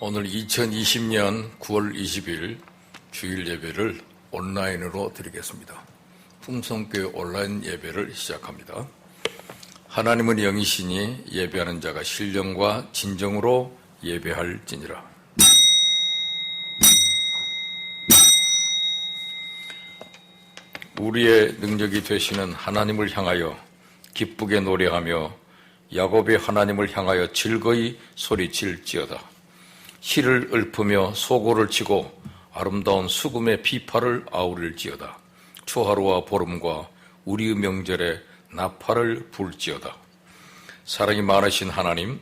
오늘 2020년 9월 20일 주일 예배를 온라인으로 드리겠습니다. 풍성교회 온라인 예배를 시작합니다. 하나님은 영이시니 예배하는 자가 신령과 진정으로 예배할지니라. 우리의 능력이 되시는 하나님을 향하여 기쁘게 노래하며 야곱의 하나님을 향하여 즐거이 소리칠지어다. 희를 읊으며 소고를 치고 아름다운 수금의 비파를 아우릴지어다. 초하루와 보름과 우리의 명절에 나팔을 불지어다. 사랑이 많으신 하나님,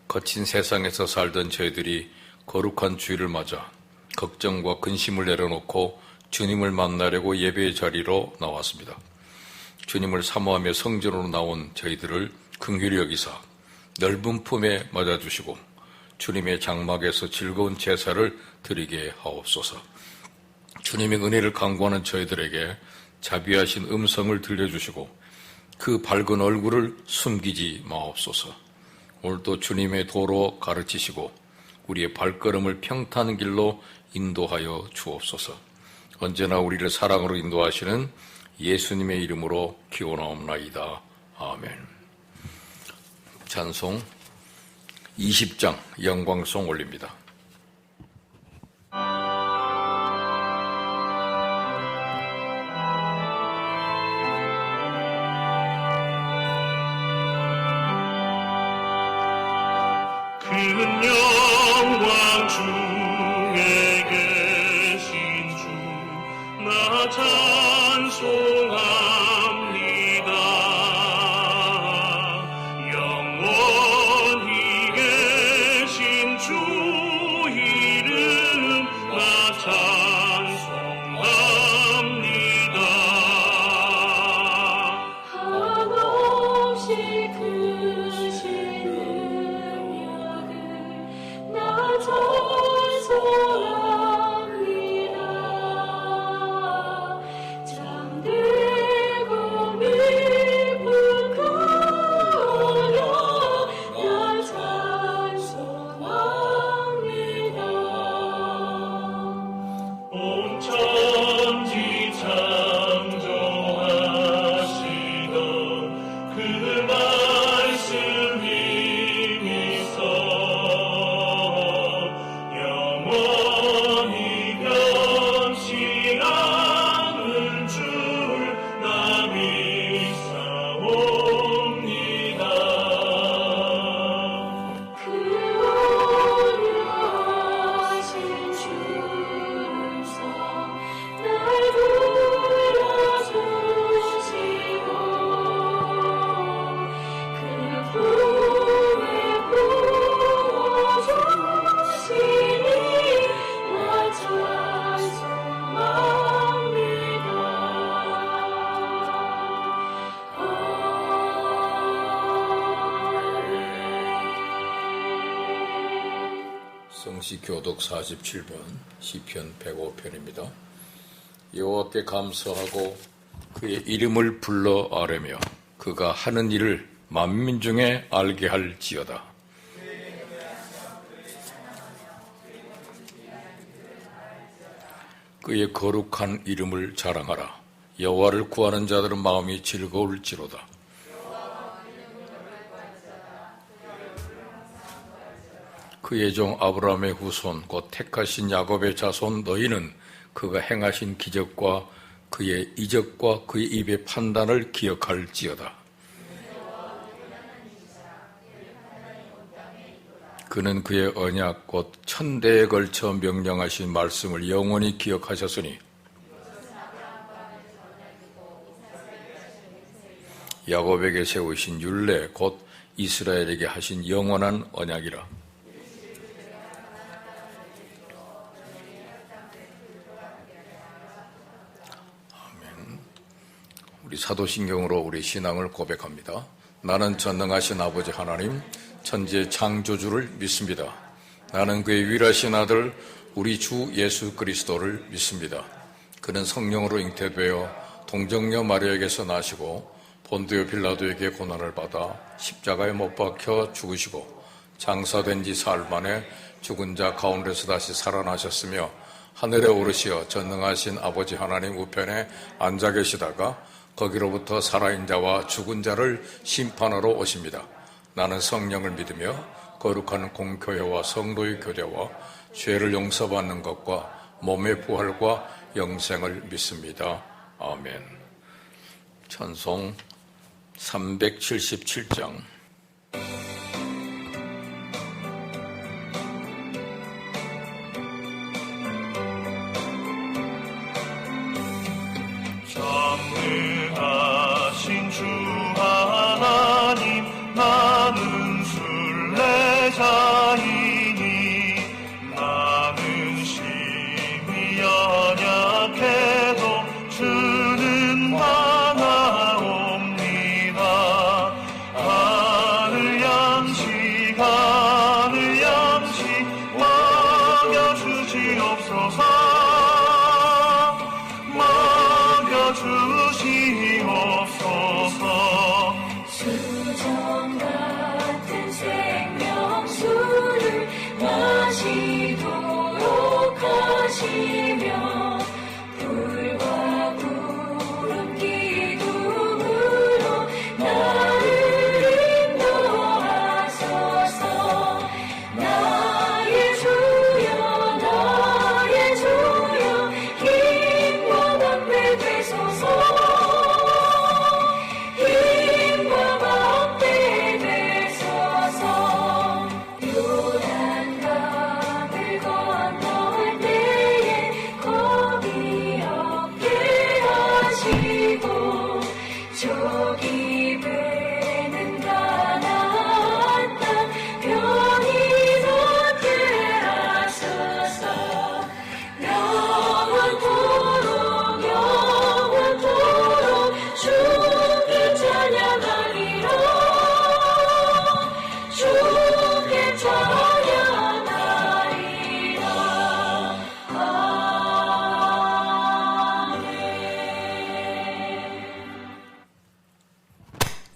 거친 세상에서 살던 저희들이 거룩한 주일을 맞아 걱정과 근심을 내려놓고 주님을 만나려고 예배의 자리로 나왔습니다. 주님을 사모하며 성전으로 나온 저희들을 긍휼히 여기사 넓은 품에 맞아주시고 주님의 장막에서 즐거운 제사를 드리게 하옵소서. 주님의 은혜를 간구하는 저희들에게 자비하신 음성을 들려주시고 그 밝은 얼굴을 숨기지 마옵소서. 오늘도 주님의 도로 가르치시고 우리의 발걸음을 평탄한 길로 인도하여 주옵소서. 언제나 우리를 사랑으로 인도하시는 예수님의 이름으로 기원하옵나이다. 아멘. 찬송 20장 영광송 올립니다. 큰 영광 중에 계신 주 나 찬송합니다. 영원히 계신 주 이름 나 찬송합니다. 한없이 크신 능력을 나 찬송합니다. 잠들고 깊은 가운데 나 찬송합니다. 온 천지 창조하시던 그 말씀 힘이서 영원히 변치 않은 줄 나 믿사옵니다. 그 오류하신 주름서 날 불러주시고 그 품에 부어주시니 나 찬송합니다. 성시교독 47번 시편 105편입니다. 여호와께 감사하고 그의 이름을 불러 아뢰며 그가 하는 일을 만민 중에 알게 할지어다. 그의 거룩한 이름을 자랑하라. 여호와를 구하는 자들은 마음이 즐거울지로다. 그의 종 아브라함의 후손 곧 택하신 야곱의 자손 너희는 그가 행하신 기적과 그의 이적과 그의 입의 판단을 기억할지어다. 그는 그의 언약 곧 천대에 걸쳐 명령하신 말씀을 영원히 기억하셨으니 야곱에게 세우신 율례 곧 이스라엘에게 하신 영원한 언약이라. 우리 사도신경으로 우리 신앙을 고백합니다. 나는 전능하신 아버지 하나님, 천지의 창조주를 믿습니다. 나는 그의 유일하신 아들 우리 주 예수 그리스도를 믿습니다. 그는 성령으로 잉태되어 동정녀 마리아에게서 나시고 본디오 빌라도에게 고난을 받아 십자가에 못 박혀 죽으시고 장사된 지 사흘 만에 죽은 자 가운데서 다시 살아나셨으며 하늘에 오르시어 전능하신 아버지 하나님 우편에 앉아 계시다가 거기로부터 살아있는 자와 죽은 자를 심판하러 오십니다. 나는 성령을 믿으며 거룩한 공교회와 성도의 교제와 죄를 용서받는 것과 몸의 부활과 영생을 믿습니다. 아멘. 찬송 377장. 전능하신 주 하나님, 나는 순례자이니 나는 심히 연약해도 주는 하나옵니다. 하늘 양식 먹여주시옵소서. 주시옵소서. 수정 같은 생명수를 마시도록 하시며 불과 구름 기둥으로 나를 인도하소서. 나의 주여 힘과 방패 되소서. 저기 배는 가나안 땅 편히 걷게 하소서. 영원토록 주께 찬양하리라. 주께 찬양하리라. 아멘.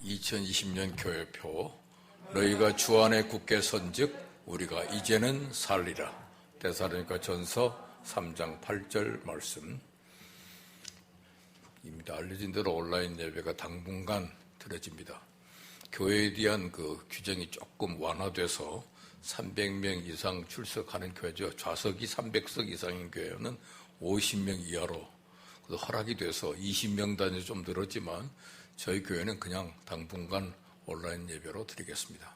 2020년 교회표. 너희가 주 안에 굳게 선즉 우리가 이제는 살리라. 데살로니가 전서 3장 8절 말씀. 이미 알려진 대로 온라인 예배가 당분간 드려집니다. 교회에 대한 그 규정이 조금 완화돼서 300명 이상 출석하는 교회죠. 좌석이 300석 이상인 교회는 50명 이하로 허락이 돼서 20명 단위 좀 늘었지만 저희 교회는 그냥 당분간 온라인 예배로 드리겠습니다.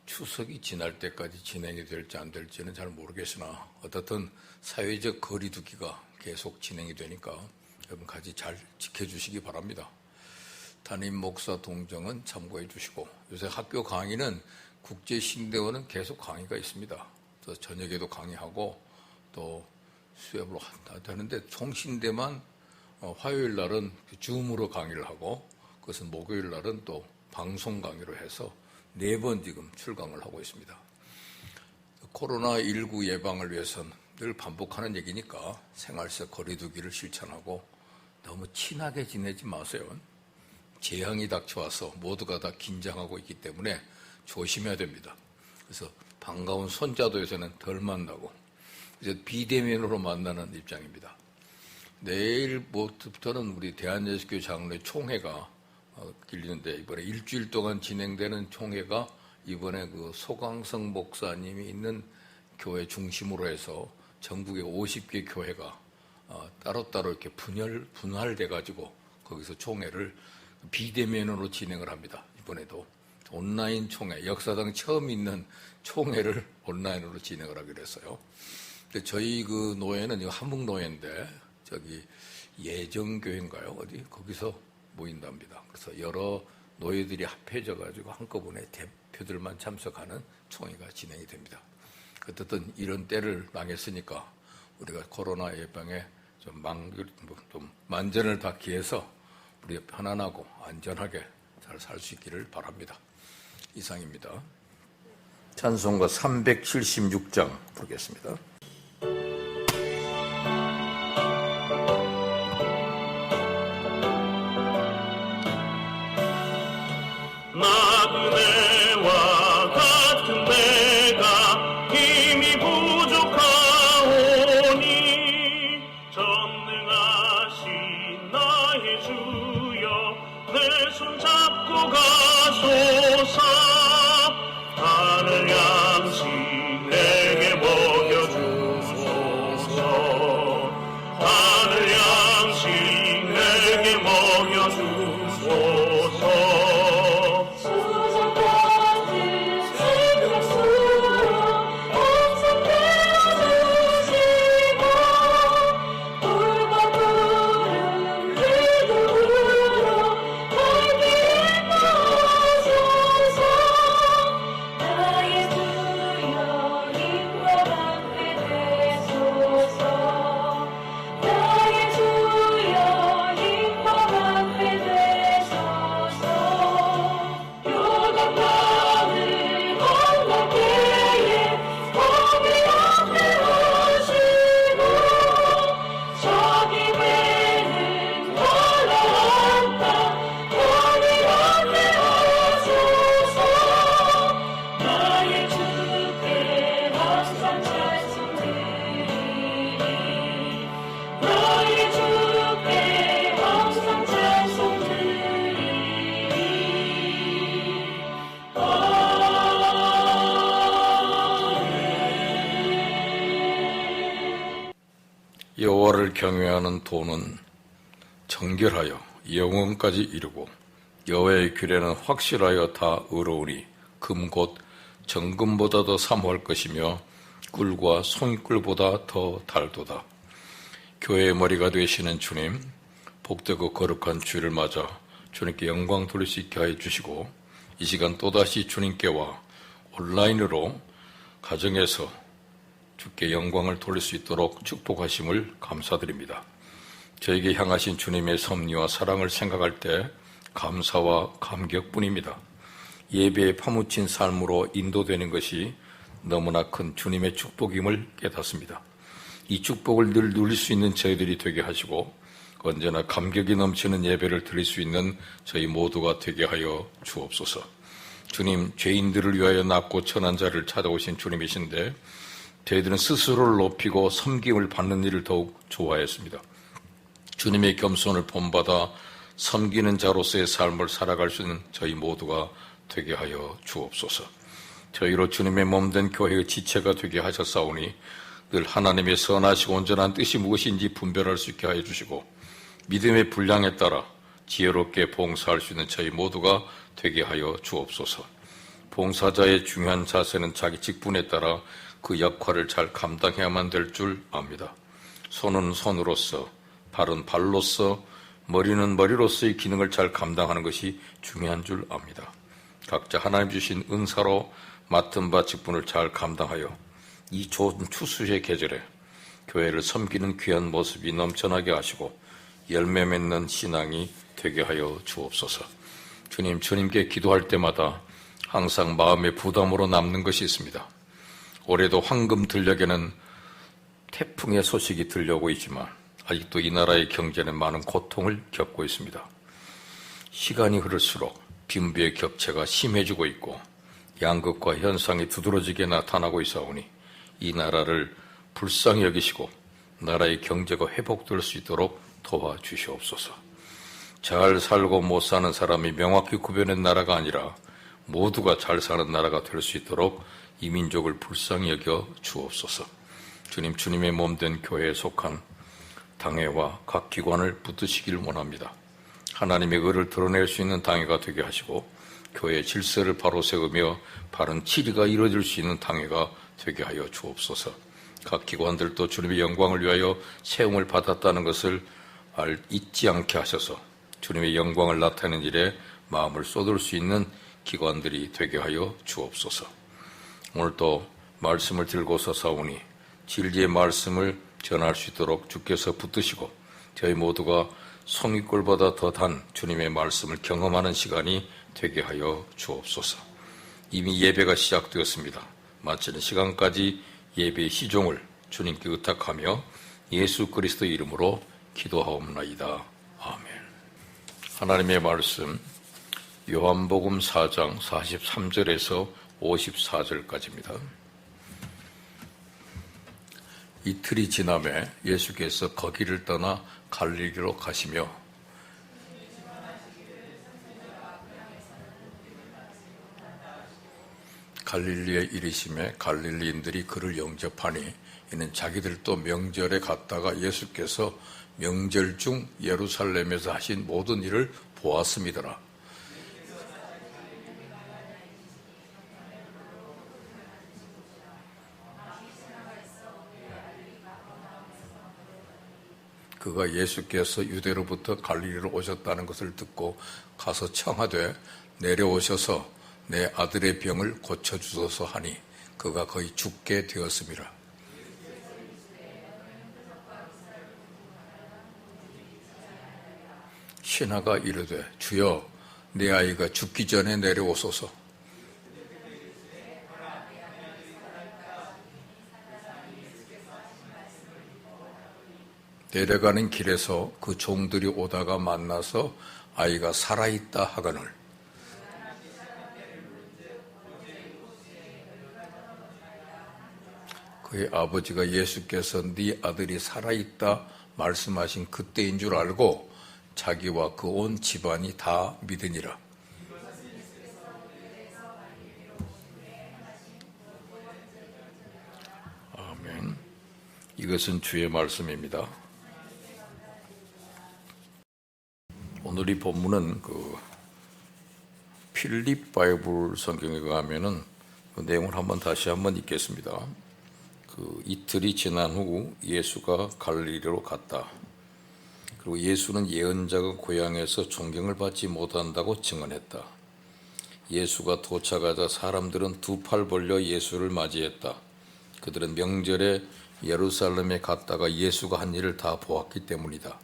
추석이 지날 때까지 진행이 될지 안 될지는 잘 모르겠으나 어떻든 사회적 거리 두기가 계속 진행이 되니까 여러분 같이 잘 지켜주시기 바랍니다. 담임 목사 동정은 참고해 주시고, 요새 학교 강의는 국제신대원은 계속 강의가 있습니다. 또 저녁에도 강의하고 또 수업으로 하는데 총신대만 화요일 날은 줌으로 강의를 하고, 그것은 목요일 날은 또 방송 강의로 해서 4번 지금 출강을 하고 있습니다. 코로나19 예방을 위해서는 늘 반복하는 얘기니까 생활속 거리두기를 실천하고 너무 친하게 지내지 마세요. 재앙이 닥쳐와서 모두가 다 긴장하고 있기 때문에 조심해야 됩니다. 그래서 반가운 손자도 요새는 덜 만나고 이제 비대면으로 만나는 입장입니다. 내일부터는 우리 대한예수교회 장로회 총회가 길리는데, 이번에 일주일 동안 진행되는 총회가 이번에 그 소강성 목사님이 있는 교회 중심으로 해서 전국의 50개 교회가 따로따로 이렇게 분할돼 가지고 거기서 총회를 비대면으로 진행을 합니다. 이번에도 온라인 총회, 역사상 처음 있는 총회를 온라인으로 진행을 하기로 했어요. 근데 저희 그 노회는 한북노회인데 저기 예정교회인가요? 어디? 거기서 모인답니다. 그래서 여러 노예들이 합해져 가지고 한꺼번에 대표들만 참석하는 총회가 진행이 됩니다. 어쨌든 이런 때를 망했으니까 우리가 코로나 예방에 좀 만전을 받기 위해서 우리가 편안하고 안전하게 잘 살 수 있기를 바랍니다. 이상입니다. 찬송가 376장 부르겠습니다. 나그네와 같은 여호와를 경외하는 도는 정결하여 영원까지 이르고 여호와의 규례는 확실하여 다 의로우니 금 곧 정금보다 더 사모할 것이며 꿀과 송이꿀보다 더 달도다. 교회의 머리가 되시는 주님, 복되고 거룩한 주일을 맞아 주님께 영광 돌릴 수 있게 하여 주시고 이 시간 또다시 주님께와 온라인으로 가정에서 주께 영광을 돌릴 수 있도록 축복하심을 감사드립니다. 저에게 향하신 주님의 섭리와 사랑을 생각할 때 감사와 감격뿐입니다. 예배에 파묻힌 삶으로 인도되는 것이 너무나 큰 주님의 축복임을 깨닫습니다. 이 축복을 늘 누릴 수 있는 저희들이 되게 하시고 언제나 감격이 넘치는 예배를 드릴 수 있는 저희 모두가 되게 하여 주옵소서. 주님, 죄인들을 위하여 낮고 천한 자를 찾아오신 주님이신데 저희들은 스스로를 높이고 섬김을 받는 일을 더욱 좋아했습니다. 주님의 겸손을 본받아 섬기는 자로서의 삶을 살아갈 수 있는 저희 모두가 되게 하여 주옵소서. 저희로 주님의 몸된 교회의 지체가 되게 하셨사오니 늘 하나님의 선하시고 온전한 뜻이 무엇인지 분별할 수 있게 하여 주시고 믿음의 분량에 따라 지혜롭게 봉사할 수 있는 저희 모두가 되게 하여 주옵소서. 봉사자의 중요한 자세는 자기 직분에 따라 그 역할을 잘 감당해야만 될 줄 압니다. 손은 손으로서, 발은 발로서, 머리는 머리로서의 기능을 잘 감당하는 것이 중요한 줄 압니다. 각자 하나님 주신 은사로 맡은 바 직분을 잘 감당하여 이 좋은 추수의 계절에 교회를 섬기는 귀한 모습이 넘쳐나게 하시고 열매 맺는 신앙이 되게 하여 주옵소서. 주님, 주님께 기도할 때마다 항상 마음의 부담으로 남는 것이 있습니다. 올해도 황금 들녘에는 태풍의 소식이 들려오고 있지만 아직도 이 나라의 경제는 많은 고통을 겪고 있습니다. 시간이 흐를수록 빈부의 격차가 심해지고 있고 양극화 현상이 두드러지게 나타나고 있사오니 이 나라를 불쌍히 여기시고 나라의 경제가 회복될 수 있도록 도와주시옵소서. 잘 살고 못 사는 사람이 명확히 구별된 나라가 아니라 모두가 잘 사는 나라가 될 수 있도록 이 민족을 불쌍히 여겨 주옵소서. 주님, 주님의 몸된 교회에 속한 당회와 각 기관을 붙드시길 원합니다. 하나님의 의를 드러낼 수 있는 당회가 되게 하시고 교회의 질서를 바로 세우며 바른 치리가 이루어질 수 있는 당회가 되게 하여 주옵소서. 각 기관들도 주님의 영광을 위하여 세움을 받았다는 것을 잊지 않게 하셔서 주님의 영광을 나타내는 일에 마음을 쏟을 수 있는 기관들이 되게 하여 주옵소서. 오늘도 말씀을 들고서 싸우니 진리의 말씀을 전할 수 있도록 주께서 붙드시고 저희 모두가 송이꿀보다 더 단 주님의 말씀을 경험하는 시간이 되게 하여 주옵소서. 이미 예배가 시작되었습니다. 마치는 시간까지 예배의 시종을 주님께 의탁하며 예수 그리스도의 이름으로 기도하옵나이다. 아멘. 하나님의 말씀 요한복음 4장 43절에서 54절까지입니다. 이틀이 지남에 예수께서 거기를 떠나 갈릴리로 가시며 갈릴리에 이르심에 갈릴리인들이 그를 영접하니 이는 자기들도 명절에 갔다가 예수께서 명절 중 예루살렘에서 하신 모든 일을 보았음이더라. 그가 예수께서 유대로부터 갈릴리로 오셨다는 것을 듣고 가서 청하되 내려오셔서 내 아들의 병을 고쳐주소서 하니 그가 거의 죽게 되었음이라. 신하가 이르되 주여 내 아이가 죽기 전에 내려오소서. 내려가는 길에서 그 종들이 오다가 만나서 아이가 살아있다 하거늘 그의 아버지가 예수께서 네 아들이 살아있다 말씀하신 그때인 줄 알고 자기와 그 온 집안이 다 믿으니라. 아멘. 이것은 주의 말씀입니다. 오늘 이 본문은 필립 바이블 성경에 가면은 그 내용을 다시 한번 읽겠습니다. 이틀이 지난 후 예수가 갈릴리로 갔다. 그리고 예수는 예언자가 고향에서 존경을 받지 못한다고 증언했다. 예수가 도착하자 사람들은 두 팔 벌려 예수를 맞이했다. 그들은 명절에 예루살렘에 갔다가 예수가 한 일을 다 보았기 때문이다.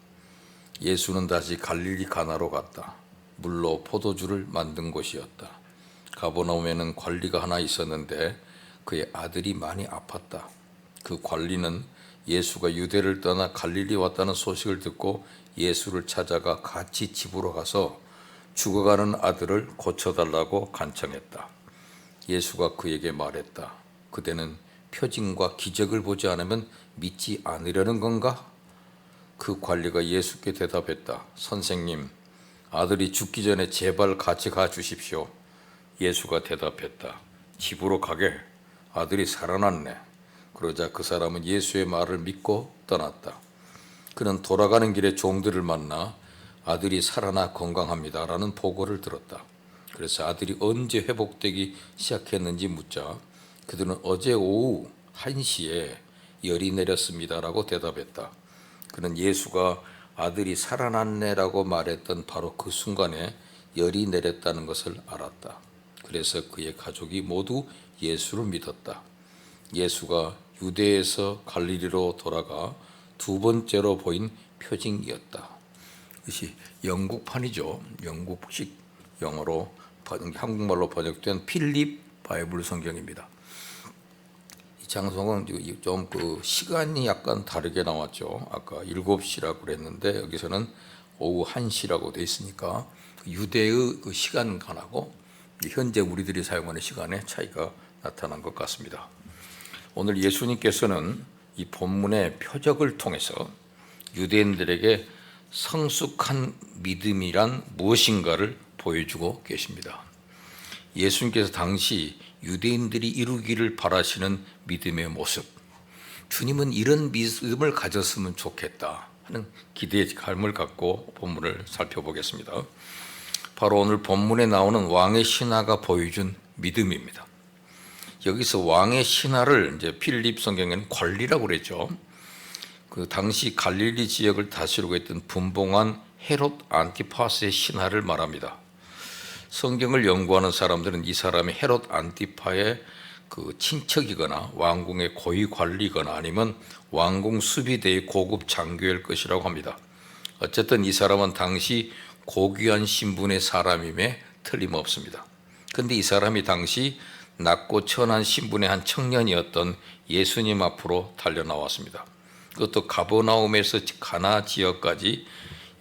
예수는 다시 갈릴리 가나로 갔다. 물로 포도주를 만든 곳이었다. 가버나움에는 관리가 하나 있었는데 그의 아들이 많이 아팠다. 그 관리는 예수가 유대를 떠나 갈릴리 왔다는 소식을 듣고 예수를 찾아가 같이 집으로 가서 죽어가는 아들을 고쳐달라고 간청했다. 예수가 그에게 말했다. 그대는 표징과 기적을 보지 않으면 믿지 않으려는 건가? 그 관리가 예수께 대답했다. 선생님, 아들이 죽기 전에 제발 같이 가 주십시오. 예수가 대답했다. 집으로 가게. 아들이 살아났네. 그러자 그 사람은 예수의 말을 믿고 떠났다. 그는 돌아가는 길에 종들을 만나 아들이 살아나 건강합니다라는 보고를 들었다. 그래서 아들이 언제 회복되기 시작했는지 묻자 그들은 어제 오후 1시에 열이 내렸습니다라고 대답했다. 그는 예수가 아들이 살아났네라고 말했던 바로 그 순간에 열이 내렸다는 것을 알았다. 그래서 그의 가족이 모두 예수를 믿었다. 예수가 유대에서 갈릴리로 돌아가 두 번째로 보인 표징이었다. 이것이 영국판이죠. 영국식 영어로 한국말로 번역된 필립 바이블 성경입니다. 이 장소는 좀 시간이 약간 다르게 나왔죠. 아까 7시라고 그랬는데 여기서는 오후 1시라고 돼 있으니까 유대의 시간관하고 현재 우리들이 사용하는 시간의 차이가 나타난 것 같습니다. 오늘 예수님께서는 이 본문의 표적을 통해서 유대인들에게 성숙한 믿음이란 무엇인가를 보여주고 계십니다. 예수님께서 당시 유대인들이 이루기를 바라시는 믿음의 모습, 주님은 이런 믿음을 가졌으면 좋겠다 하는 기대의 감을 갖고 본문을 살펴보겠습니다. 바로 오늘 본문에 나오는 왕의 신하가 보여준 믿음입니다. 여기서 왕의 신하를 이제 필립 성경에는 관리라고 그랬죠. 그 당시 갈릴리 지역을 다스리고 있던 분봉한 헤롯 안티파스의 신하를 말합니다. 성경을 연구하는 사람들은 이 사람이 헤롯 안티파의 친척이거나 왕궁의 고위 관리거나 아니면 왕궁 수비대의 고급 장교일 것이라고 합니다. 어쨌든 이 사람은 당시 고귀한 신분의 사람임에 틀림없습니다. 그런데 이 사람이 당시 낮고 천한 신분의 한 청년이었던 예수님 앞으로 달려나왔습니다. 그것도 가버나움에서 가나 지역까지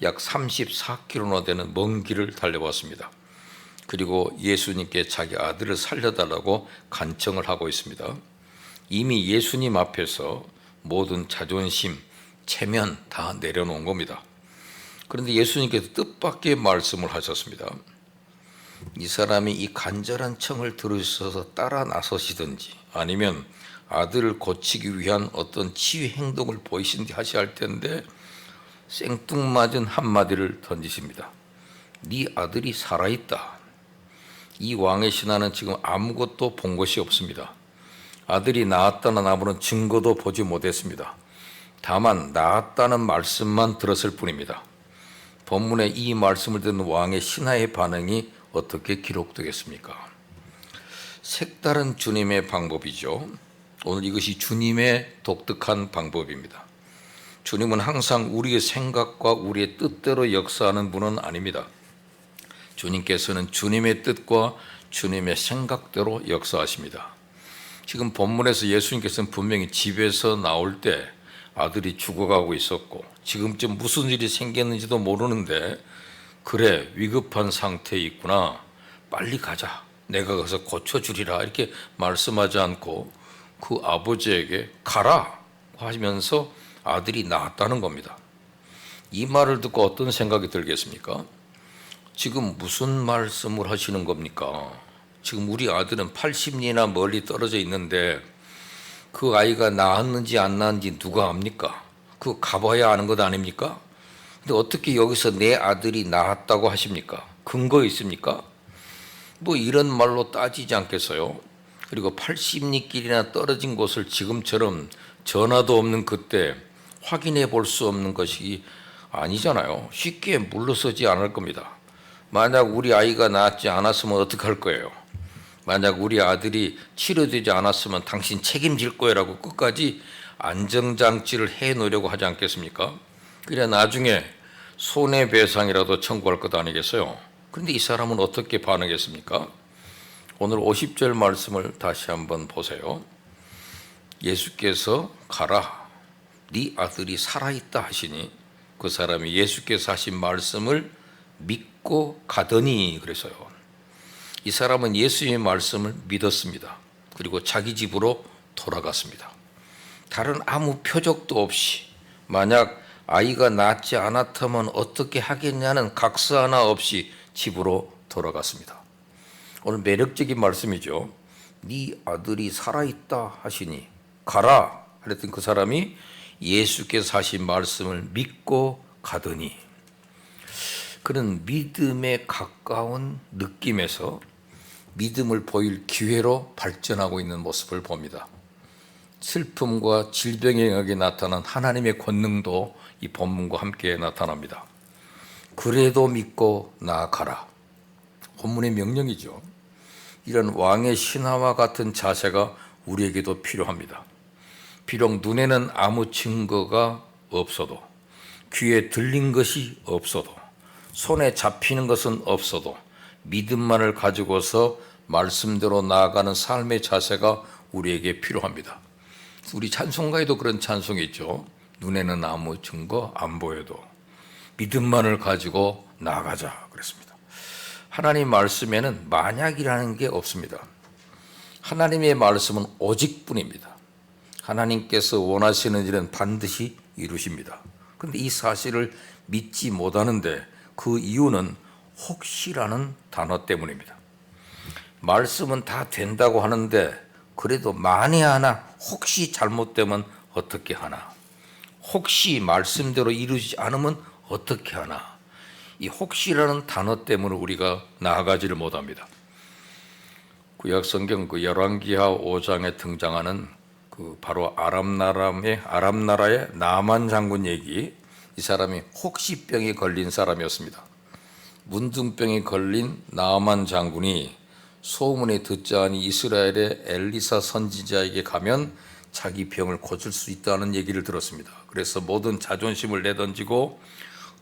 약 34km나 되는 먼 길을 달려왔습니다. 그리고 예수님께 자기 아들을 살려달라고 간청을 하고 있습니다. 이미 예수님 앞에서 모든 자존심, 체면 다 내려놓은 겁니다. 그런데 예수님께서 뜻밖의 말씀을 하셨습니다. 이 사람이 이 간절한 청을 들으셔서 따라 나서시든지 아니면 아들을 고치기 위한 어떤 치유 행동을 보이신지 하셔야 할 텐데 생뚱맞은 한마디를 던지십니다. 네 아들이 살아있다. 이 왕의 신하는 지금 아무것도 본 것이 없습니다. 아들이 나았다는 아무런 증거도 보지 못했습니다. 다만 나았다는 말씀만 들었을 뿐입니다. 본문에 이 말씀을 듣는 왕의 신하의 반응이 어떻게 기록되겠습니까? 색다른 주님의 방법이죠. 오늘 이것이 주님의 독특한 방법입니다. 주님은 항상 우리의 생각과 우리의 뜻대로 역사하는 분은 아닙니다. 주님께서는 주님의 뜻과 주님의 생각대로 역사하십니다. 지금 본문에서 예수님께서는 분명히 집에서 나올 때 아들이 죽어가고 있었고 지금쯤 무슨 일이 생겼는지도 모르는데 그래 위급한 상태에 있구나 빨리 가자 내가 가서 고쳐주리라 이렇게 말씀하지 않고 그 아버지에게 가라 하면서 아들이 나았다는 겁니다. 이 말을 듣고 어떤 생각이 들겠습니까? 지금 무슨 말씀을 하시는 겁니까? 지금 우리 아들은 80리나 멀리 떨어져 있는데 그 아이가 낳았는지 안 낳았는지 누가 압니까? 그거 가봐야 아는 것 아닙니까? 근데 어떻게 여기서 내 아들이 낳았다고 하십니까? 근거 있습니까? 뭐 이런 말로 따지지 않겠어요? 그리고 80리길이나 떨어진 곳을 지금처럼 전화도 없는 그때 확인해 볼 수 없는 것이 아니잖아요. 쉽게 물러서지 않을 겁니다. 만약 우리 아이가 낳지 않았으면 어떡할 거예요? 만약 우리 아들이 치료되지 않았으면 당신 책임질 거라고 끝까지 안정장치를 해놓으려고 하지 않겠습니까? 그래 나중에 손해배상이라도 청구할 것 아니겠어요? 그런데 이 사람은 어떻게 반응했습니까? 오늘 50절 말씀을 다시 한번 보세요. 예수께서 가라, 네 아들이 살아있다 하시니 그 사람이 예수께서 하신 말씀을 믿고 가더니 그래서요. 이 사람은 예수의 말씀을 믿었습니다. 그리고 자기 집으로 돌아갔습니다. 다른 아무 표적도 없이 만약 아이가 낳지 않았다면 어떻게 하겠냐는 각서 하나 없이 집으로 돌아갔습니다. 오늘 매력적인 말씀이죠. 네 아들이 살아있다 하시니 가라 그랬던 그 사람이 예수께서 하신 말씀을 믿고 가더니 그런 믿음에 가까운 느낌에서 믿음을 보일 기회로 발전하고 있는 모습을 봅니다. 슬픔과 질병의 영역에 나타난 하나님의 권능도 이 본문과 함께 나타납니다. 그래도 믿고 나아가라. 본문의 명령이죠. 이런 왕의 신하와 같은 자세가 우리에게도 필요합니다. 비록 눈에는 아무 증거가 없어도 귀에 들린 것이 없어도 손에 잡히는 것은 없어도 믿음만을 가지고서 말씀대로 나아가는 삶의 자세가 우리에게 필요합니다. 우리 찬송가에도 그런 찬송이 있죠. 눈에는 아무 증거 안 보여도 믿음만을 가지고 나아가자 그랬습니다. 하나님 말씀에는 만약이라는 게 없습니다. 하나님의 말씀은 오직뿐입니다. 하나님께서 원하시는 일은 반드시 이루십니다. 그런데 이 사실을 믿지 못하는데 그 이유는 혹시라는 단어 때문입니다. 말씀은 다 된다고 하는데 그래도 만에 하나 혹시 잘못되면 어떻게 하나? 혹시 말씀대로 이루지 않으면 어떻게 하나? 이 혹시라는 단어 때문에 우리가 나아가지를 못합니다. 구약성경 그 열왕기하 5장에 등장하는 그 바로 아람 나라의 나만 장군 얘기, 이 사람이 혹시병에 걸린 사람이었습니다. 문둥병에 걸린 나만 장군이 소문에 듣자하니 이스라엘의 엘리사 선지자에게 가면 자기 병을 고칠 수 있다는 얘기를 들었습니다. 그래서 모든 자존심을 내던지고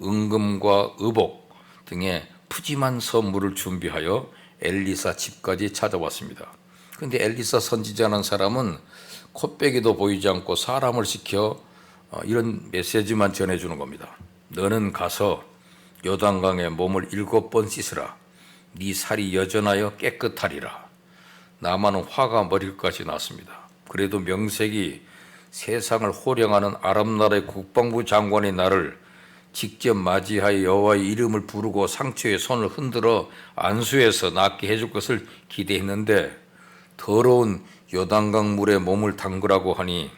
은금과 의복 등의 푸짐한 선물을 준비하여 엘리사 집까지 찾아왔습니다. 그런데 엘리사 선지자라는 사람은 콧배기도 보이지 않고 사람을 시켜 이런 메시지만 전해주는 겁니다. 너는 가서 요단강에 몸을 7번 씻으라. 네 살이 여전하여 깨끗하리라. 나만은 화가 머리끝까지 났습니다. 그래도 명색이 세상을 호령하는 아람 나라의 국방부 장관이 나를 직접 맞이하여 여호와의 이름을 부르고 상처에 손을 흔들어 안수해서 낫게 해줄 것을 기대했는데 더러운 요단강 물에 몸을 담그라고 하니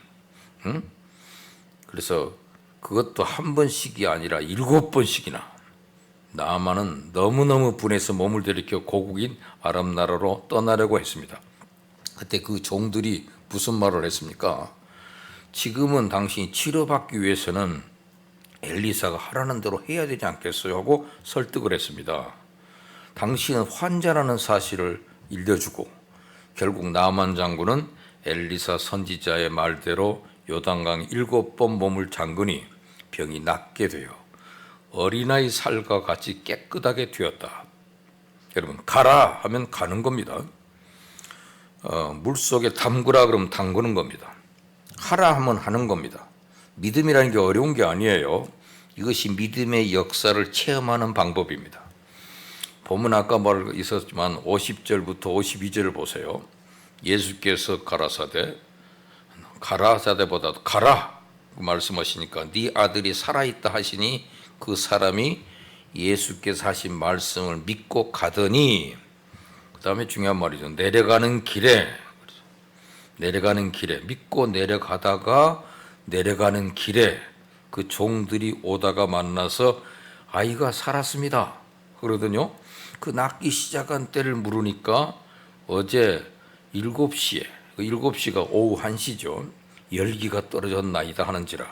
그래서 그것도 한 번씩이 아니라 7번씩이나 나아만은 너무너무 분해서 몸을 들이켜 고국인 아람 나라로 떠나려고 했습니다. 그때 그 종들이 무슨 말을 했습니까? 지금은 당신이 치료받기 위해서는 엘리사가 하라는 대로 해야 되지 않겠어요? 하고 설득을 했습니다. 당신은 환자라는 사실을 일러주고 결국 나만 장군은 엘리사 선지자의 말대로 요단강 7번 몸을 잠그니 병이 낫게 되어 어린아이 살과 같이 깨끗하게 되었다. 여러분 가라 하면 가는 겁니다. 물속에 담그라 그러면 담그는 겁니다. 하라 하면 하는 겁니다. 믿음이라는 게 어려운 게 아니에요. 이것이 믿음의 역사를 체험하는 방법입니다. 보면 아까 말 있었지만 50절부터 52절을 보세요. 예수께서 가라사대보다도 가라 말씀하시니까 네 아들이 살아있다 하시니 그 사람이 예수께서 하신 말씀을 믿고 가더니 그 다음에 중요한 말이죠. 내려가는 길에 내려가는 길에 믿고 내려가다가 내려가는 길에 그 종들이 오다가 만나서 아이가 살았습니다 그러더니 그 낫기 시작한 때를 물으니까 어제 7시에 7시가 오후 1시죠. 열기가 떨어졌나이다 하는지라.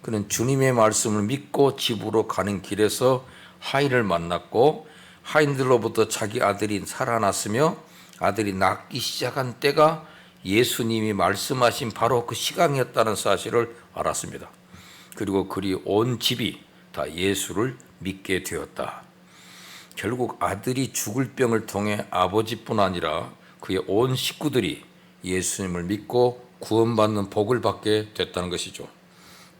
그는 주님의 말씀을 믿고 집으로 가는 길에서 하인을 만났고 하인들로부터 자기 아들이 살아났으며 아들이 낫기 시작한 때가 예수님이 말씀하신 바로 그 시간이었다는 사실을 알았습니다. 그리고 그리 온 집이 다 예수를 믿게 되었다. 결국 아들이 죽을 병을 통해 아버지뿐 아니라 그의 온 식구들이 예수님을 믿고 구원받는 복을 받게 됐다는 것이죠.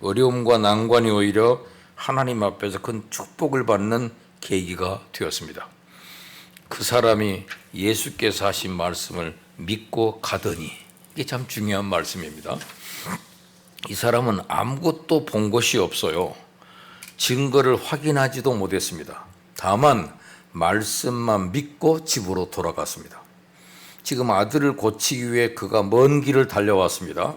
어려움과 난관이 오히려 하나님 앞에서 큰 축복을 받는 계기가 되었습니다. 그 사람이 예수께서 하신 말씀을 믿고 가더니, 이게 참 중요한 말씀입니다. 이 사람은 아무것도 본 것이 없어요. 증거를 확인하지도 못했습니다. 다만 말씀만 믿고 집으로 돌아갔습니다. 지금 아들을 고치기 위해 그가 먼 길을 달려왔습니다.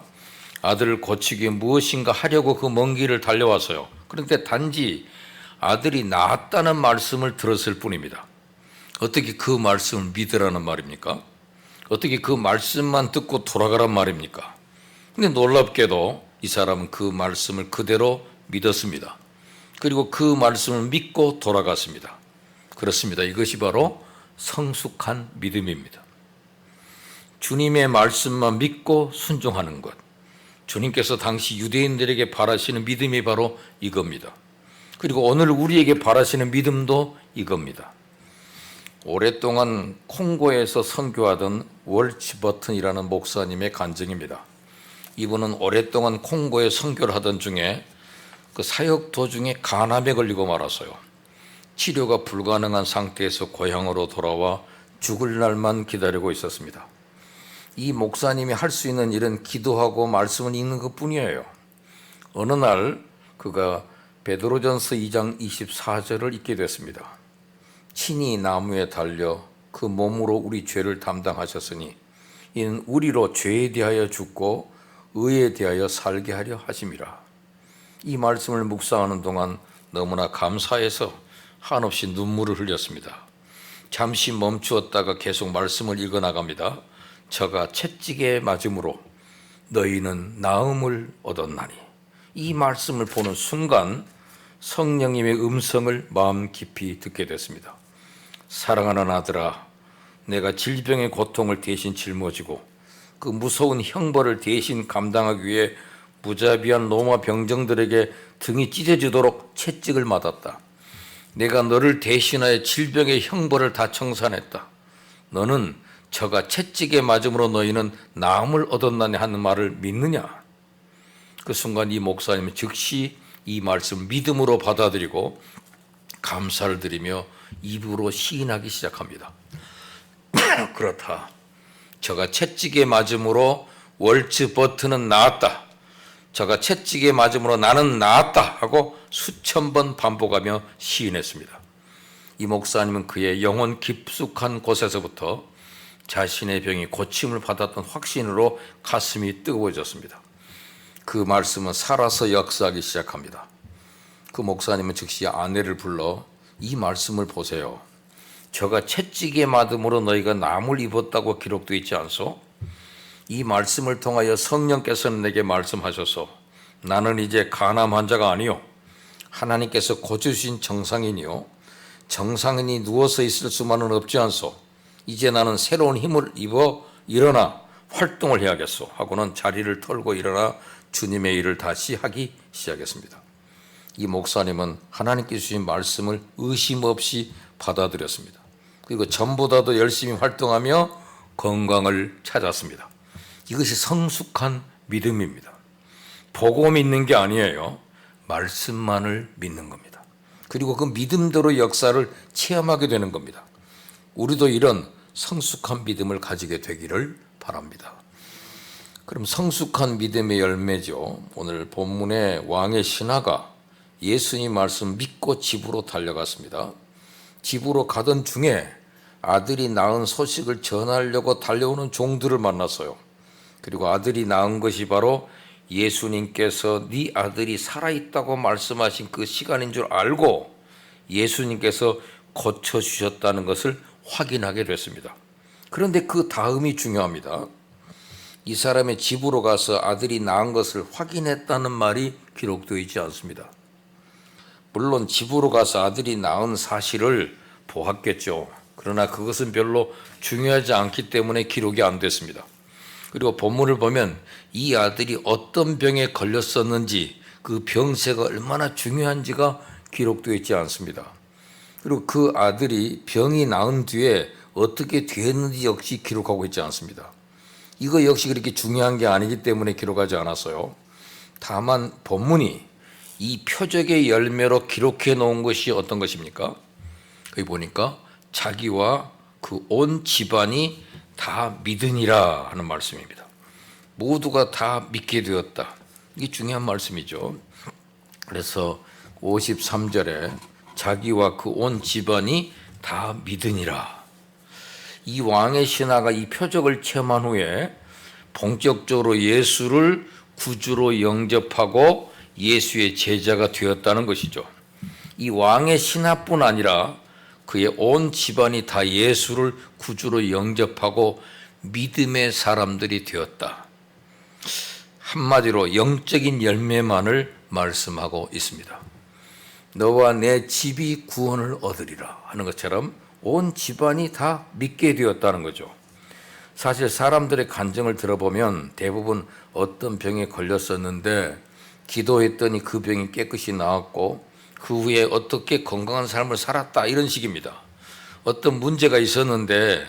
아들을 고치기 위해 무엇인가 하려고 그 먼 길을 달려왔어요. 그런데 단지 아들이 나았다는 말씀을 들었을 뿐입니다. 어떻게 그 말씀을 믿으라는 말입니까? 어떻게 그 말씀만 듣고 돌아가란 말입니까? 근데 놀랍게도 이 사람은 그 말씀을 그대로 믿었습니다. 그리고 그 말씀을 믿고 돌아갔습니다. 그렇습니다. 이것이 바로 성숙한 믿음입니다. 주님의 말씀만 믿고 순종하는 것. 주님께서 당시 유대인들에게 바라시는 믿음이 바로 이겁니다. 그리고 오늘 우리에게 바라시는 믿음도 이겁니다. 오랫동안 콩고에서 선교하던 월치 버튼이라는 목사님의 간증입니다. 이분은 오랫동안 콩고에 선교를 하던 중에 그 사역 도중에 간암에 걸리고 말았어요. 치료가 불가능한 상태에서 고향으로 돌아와 죽을 날만 기다리고 있었습니다. 이 목사님이 할 수 있는 일은 기도하고 말씀을 읽는 것뿐이에요. 어느 날 그가 베드로전서 2장 24절을 읽게 됐습니다. 친히 나무에 달려 그 몸으로 우리 죄를 담당하셨으니 이는 우리로 죄에 대하여 죽고 의에 대하여 살게 하려 하심이라. 이 말씀을 묵상하는 동안 너무나 감사해서 한없이 눈물을 흘렸습니다. 잠시 멈추었다가 계속 말씀을 읽어나갑니다. 저가 채찍에 맞음으로 너희는 나음을 얻었나니. 이 말씀을 보는 순간 성령님의 음성을 마음 깊이 듣게 됐습니다. 사랑하는 아들아, 내가 질병의 고통을 대신 짊어지고 그 무서운 형벌을 대신 감당하기 위해 무자비한 로마 병정들에게 등이 찢어지도록 채찍을 맞았다. 내가 너를 대신하여 질병의 형벌을 다 청산했다. 너는 저가 채찍에 맞음으로 너희는 나음을 얻었나니 하는 말을 믿느냐? 그 순간 이 목사님은 즉시 이 말씀 믿음으로 받아들이고 감사를 드리며 입으로 시인하기 시작합니다. 그렇다. 저가 채찍에 맞음으로 월츠 버튼은 나았다. 저가 채찍에 맞음으로 나는 나았다 하고 수천 번 반복하며 시인했습니다. 이 목사님은 그의 영혼 깊숙한 곳에서부터 자신의 병이 고침을 받았던 확신으로 가슴이 뜨거워졌습니다. 그 말씀은 살아서 역사하기 시작합니다. 그 목사님은 즉시 아내를 불러 이 말씀을 보세요. 저가 채찍에 맞음으로 너희가 남을 입었다고 기록되어 있지 않소? 이 말씀을 통하여 성령께서는 내게 말씀하셔서 나는 이제 간암 환자가 아니요 하나님께서 고쳐주신 정상인이요 정상인이 누워서 있을 수만은 없지 않소? 이제 나는 새로운 힘을 입어 일어나 활동을 해야겠소 하고는 자리를 털고 일어나 주님의 일을 다시 하기 시작했습니다. 이 목사님은 하나님께 주신 말씀을 의심 없이 받아들였습니다. 그리고 전보다도 열심히 활동하며 건강을 찾았습니다. 이것이 성숙한 믿음입니다. 보고 믿는 게 아니에요. 말씀만을 믿는 겁니다. 그리고 그 믿음대로 역사를 체험하게 되는 겁니다. 우리도 이런 성숙한 믿음을 가지게 되기를 바랍니다. 그럼 성숙한 믿음의 열매죠. 오늘 본문의 왕의 신하가 예수님 말씀 믿고 집으로 달려갔습니다. 집으로 가던 중에 아들이 낳은 소식을 전하려고 달려오는 종들을 만났어요. 그리고 아들이 낳은 것이 바로 예수님께서 네 아들이 살아있다고 말씀하신 그 시간인 줄 알고 예수님께서 고쳐주셨다는 것을 확인하게 됐습니다. 그런데 그 다음이 중요합니다. 이 사람의 집으로 가서 아들이 낳은 것을 확인했다는 말이 기록되어 있지 않습니다. 물론 집으로 가서 아들이 낳은 사실을 보았겠죠. 그러나 그것은 별로 중요하지 않기 때문에 기록이 안 됐습니다. 그리고 본문을 보면 이 아들이 어떤 병에 걸렸었는지 그 병세가 얼마나 중요한지가 기록되어 있지 않습니다. 그리고 그 아들이 병이 나은 뒤에 어떻게 되었는지 역시 기록하고 있지 않습니다. 이거 역시 그렇게 중요한 게 아니기 때문에 기록하지 않았어요. 다만 본문이 이 표적의 열매로 기록해 놓은 것이 어떤 것입니까? 거기 보니까 자기와 그 온 집안이 다 믿으니라 하는 말씀입니다. 모두가 다 믿게 되었다. 이게 중요한 말씀이죠. 그래서 53절에 자기와 그 온 집안이 다 믿으니라. 이 왕의 신하가 이 표적을 체험한 후에 본격적으로 예수를 구주로 영접하고 예수의 제자가 되었다는 것이죠. 이 왕의 신하뿐 아니라 그의 온 집안이 다 예수를 구주로 영접하고 믿음의 사람들이 되었다. 한마디로 영적인 열매만을 말씀하고 있습니다. 너와 내 집이 구원을 얻으리라 하는 것처럼 온 집안이 다 믿게 되었다는 거죠. 사실 사람들의 간증을 들어보면 대부분 어떤 병에 걸렸었는데 기도했더니 그 병이 깨끗이 나았고 그 후에 어떻게 건강한 삶을 살았다 이런 식입니다. 어떤 문제가 있었는데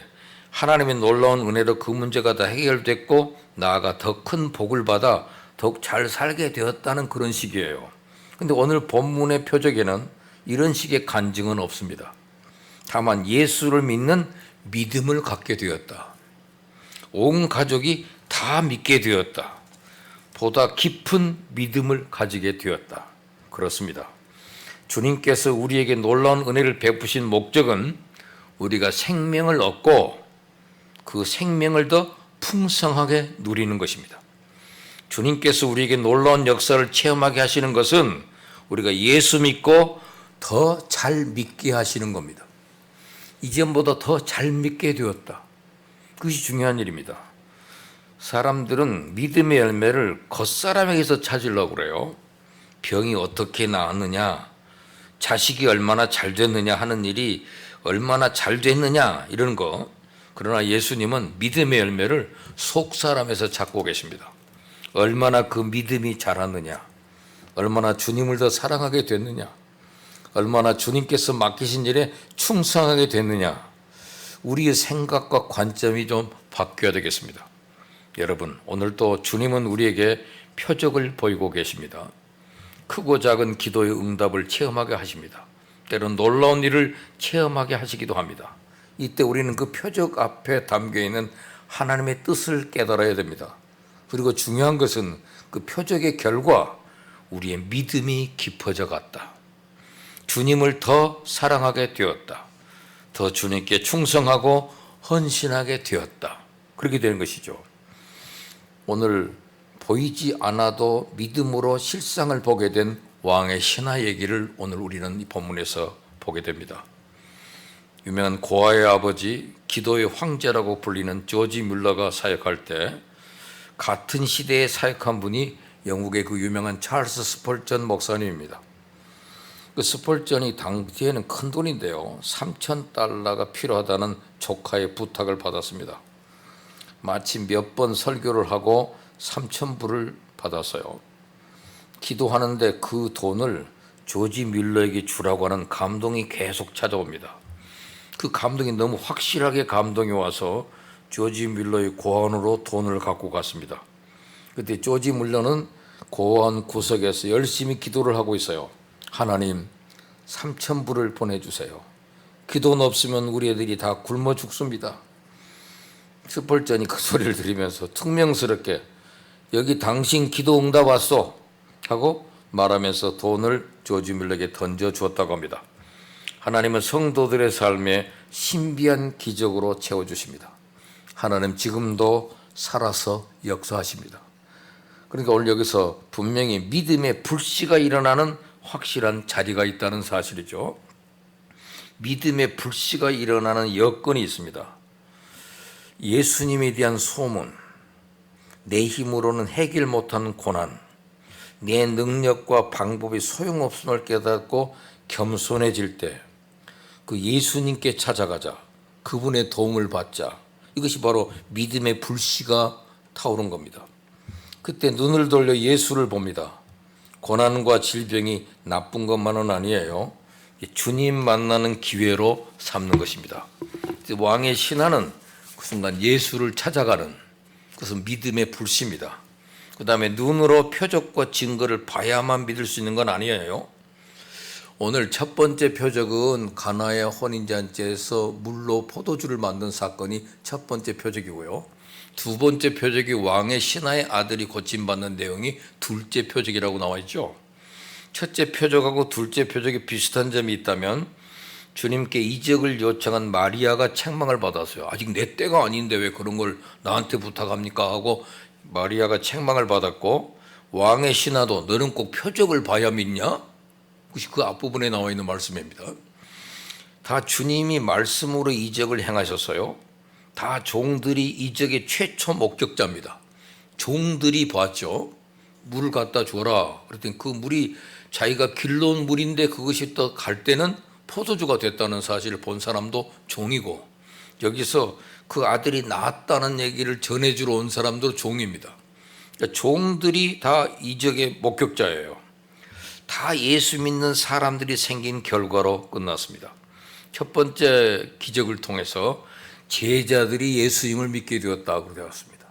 하나님의 놀라운 은혜로 그 문제가 다 해결됐고 나아가 더 큰 복을 받아 더욱 잘 살게 되었다는 그런 식이에요. 그런데 오늘 본문의 표적에는 이런 식의 간증은 없습니다. 다만 예수를 믿는 믿음을 갖게 되었다. 온 가족이 다 믿게 되었다. 보다 깊은 믿음을 가지게 되었다. 그렇습니다. 주님께서 우리에게 놀라운 은혜를 베푸신 목적은 우리가 생명을 얻고 그 생명을 더 풍성하게 누리는 것입니다. 주님께서 우리에게 놀라운 역사를 체험하게 하시는 것은 우리가 예수 믿고 더 잘 믿게 하시는 겁니다. 이전보다 더 잘 믿게 되었다. 그것이 중요한 일입니다. 사람들은 믿음의 열매를 겉사람에게서 찾으려고 그래요. 병이 어떻게 나았느냐, 자식이 얼마나 잘 됐느냐 하는 일이 얼마나 잘 됐느냐 이런 거. 그러나 예수님은 믿음의 열매를 속 사람에서 찾고 계십니다. 얼마나 그 믿음이 자랐느냐, 얼마나 주님을 더 사랑하게 됐느냐, 얼마나 주님께서 맡기신 일에 충성하게 됐느냐. 우리의 생각과 관점이 좀 바뀌어야 되겠습니다. 여러분, 오늘도 주님은 우리에게 표적을 보이고 계십니다. 크고 작은 기도의 응답을 체험하게 하십니다. 때론 놀라운 일을 체험하게 하시기도 합니다. 이때 우리는 그 표적 앞에 담겨있는 하나님의 뜻을 깨달아야 됩니다. 그리고 중요한 것은 그 표적의 결과 우리의 믿음이 깊어져 갔다. 주님을 더 사랑하게 되었다. 더 주님께 충성하고 헌신하게 되었다. 그렇게 되는 것이죠. 오늘 보이지 않아도 믿음으로 실상을 보게 된 왕의 신하 얘기를 오늘 우리는 이 본문에서 보게 됩니다. 유명한 고아의 아버지, 기도의 황제라고 불리는 조지 뮬러가 사역할 때 같은 시대에 사역한 분이 영국의 그 유명한 찰스 스펄전 목사님입니다. 그 스펄전이 당시에는 큰 돈인데요. 3,000달러가 필요하다는 조카의 부탁을 받았습니다. 마치 몇 번 설교를 하고 3,000불을 받았어요. 기도하는데 그 돈을 조지 뮬러에게 주라고 하는 감동이 계속 찾아옵니다. 그 감동이 너무 확실하게 감동이 와서 조지 뮬러의 고아원으로 돈을 갖고 갔습니다. 그때 조지 뮬러는 고아원 구석에서 열심히 기도를 하고 있어요. 하나님, 3,000불을 보내주세요. 그 돈 없으면 우리 애들이 다 굶어 죽습니다. 스펄전이 그 소리를 들으면서 퉁명스럽게 여기 당신 기도 응답 왔소 하고 말하면서 돈을 조지 뮬러에게 던져 주었다고 합니다. 하나님은 성도들의 삶에 신비한 기적으로 채워주십니다. 하나님 지금도 살아서 역사하십니다. 그러니까 오늘 여기서 분명히 믿음의 불씨가 일어나는 확실한 자리가 있다는 사실이죠. 믿음의 불씨가 일어나는 여건이 있습니다. 예수님에 대한 소문, 내 힘으로는 해결 못하는 고난, 내 능력과 방법이 소용없음을 깨닫고 겸손해질 때 그 예수님께 찾아가자, 그분의 도움을 받자, 이것이 바로 믿음의 불씨가 타오른 겁니다. 그때 눈을 돌려 예수를 봅니다. 고난과 질병이 나쁜 것만은 아니에요. 주님 만나는 기회로 삼는 것입니다. 왕의 신하는 그 순간 예수를 찾아가는 그것은 믿음의 불씨입니다. 그 다음에 눈으로 표적과 증거를 봐야만 믿을 수 있는 건 아니에요. 오늘 첫 번째 표적은 가나의 혼인잔치에서 물로 포도주를 만든 사건이 첫 번째 표적이고요. 두 번째 표적이 왕의 신하의 아들이 고침받는 내용이 둘째 표적이라고 나와 있죠. 첫째 표적하고 둘째 표적이 비슷한 점이 있다면 주님께 이적을 요청한 마리아가 책망을 받았어요. 아직 내 때가 아닌데 왜 그런 걸 나한테 부탁합니까? 하고 마리아가 책망을 받았고, 왕의 신하도 너는 꼭 표적을 봐야 믿냐? 그것이 그 앞부분에 나와 있는 말씀입니다. 다 주님이 말씀으로 이적을 행하셨어요. 다 종들이 이적의 최초 목격자입니다. 종들이 봤죠. 물을 갖다 줘라. 그랬더니 그 물이 자기가 길러온 물인데 그것이 또 갈 때는 포도주가 됐다는 사실을 본 사람도 종이고, 여기서 그 아들이 낳았다는 얘기를 전해주러 온 사람도 종입니다. 그러니까 종들이 다 이적의 목격자예요. 다 예수 믿는 사람들이 생긴 결과로 끝났습니다. 첫 번째 기적을 통해서 제자들이 예수님을 믿게 되었다고 되어 왔습니다.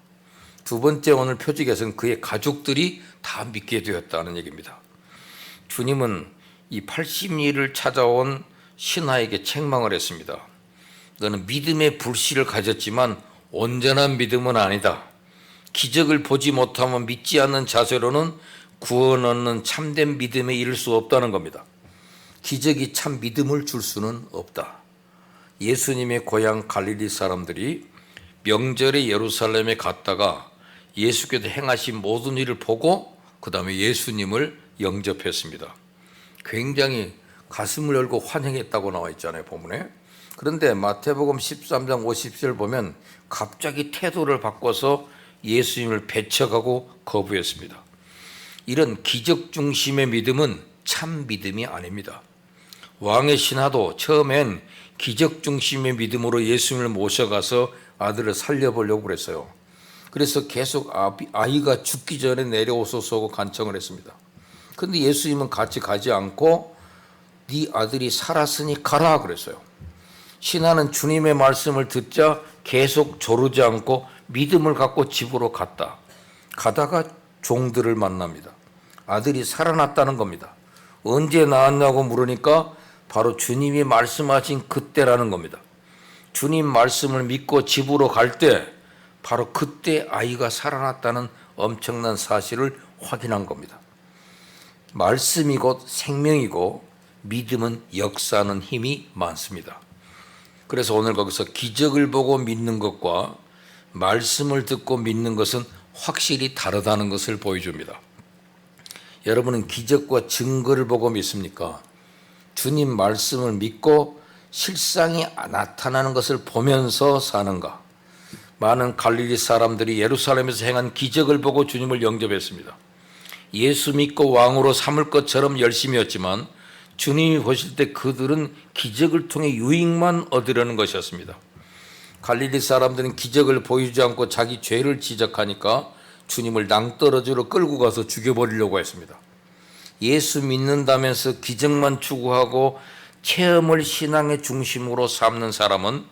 두 번째 오늘 표적에서는 그의 가족들이 다 믿게 되었다는 얘기입니다. 주님은 이 80리를 찾아온 신하에게 책망을 했습니다. 너는 믿음의 불씨를 가졌지만 온전한 믿음은 아니다. 기적을 보지 못하면 믿지 않는 자세로는 구원 얻는 참된 믿음에 이를 수 없다는 겁니다. 기적이 참 믿음을 줄 수는 없다. 예수님의 고향 갈릴리 사람들이 명절에 예루살렘에 갔다가 예수께서 행하신 모든 일을 보고 그 다음에 예수님을 영접했습니다. 굉장히 가슴을 열고 환영했다고 나와 있잖아요, 본문에. 그런데 마태복음 13장 50절 보면 갑자기 태도를 바꿔서 예수님을 배척하고 거부했습니다. 이런 기적 중심의 믿음은 참 믿음이 아닙니다. 왕의 신하도 처음엔 기적 중심의 믿음으로 예수님을 모셔가서 아들을 살려보려고 그랬어요. 그래서 계속 아이가 죽기 전에 내려오소서 하고 간청을 했습니다. 그런데 예수님은 같이 가지 않고 네 아들이 살았으니 가라 그랬어요. 신하는 주님의 말씀을 듣자 계속 조르지 않고 믿음을 갖고 집으로 갔다. 가다가 종들을 만납니다. 아들이 살아났다는 겁니다. 언제 나왔냐고 물으니까 바로 주님이 말씀하신 그때라는 겁니다. 주님 말씀을 믿고 집으로 갈 때 바로 그때 아이가 살아났다는 엄청난 사실을 확인한 겁니다. 말씀이 곧 생명이고 믿음은 역사하는 힘이 많습니다. 그래서 오늘 거기서 기적을 보고 믿는 것과 말씀을 듣고 믿는 것은 확실히 다르다는 것을 보여줍니다. 여러분은 기적과 증거를 보고 믿습니까? 주님 말씀을 믿고 실상이 나타나는 것을 보면서 사는가? 많은 갈릴리 사람들이 예루살렘에서 행한 기적을 보고 주님을 영접했습니다. 예수 믿고 왕으로 삼을 것처럼 열심이었지만 주님이 보실 때 그들은 기적을 통해 유익만 얻으려는 것이었습니다. 갈릴리 사람들은 기적을 보이지 않고 자기 죄를 지적하니까 주님을 낭떠러지로 끌고 가서 죽여버리려고 했습니다. 예수 믿는다면서 기적만 추구하고 체험을 신앙의 중심으로 삼는 사람은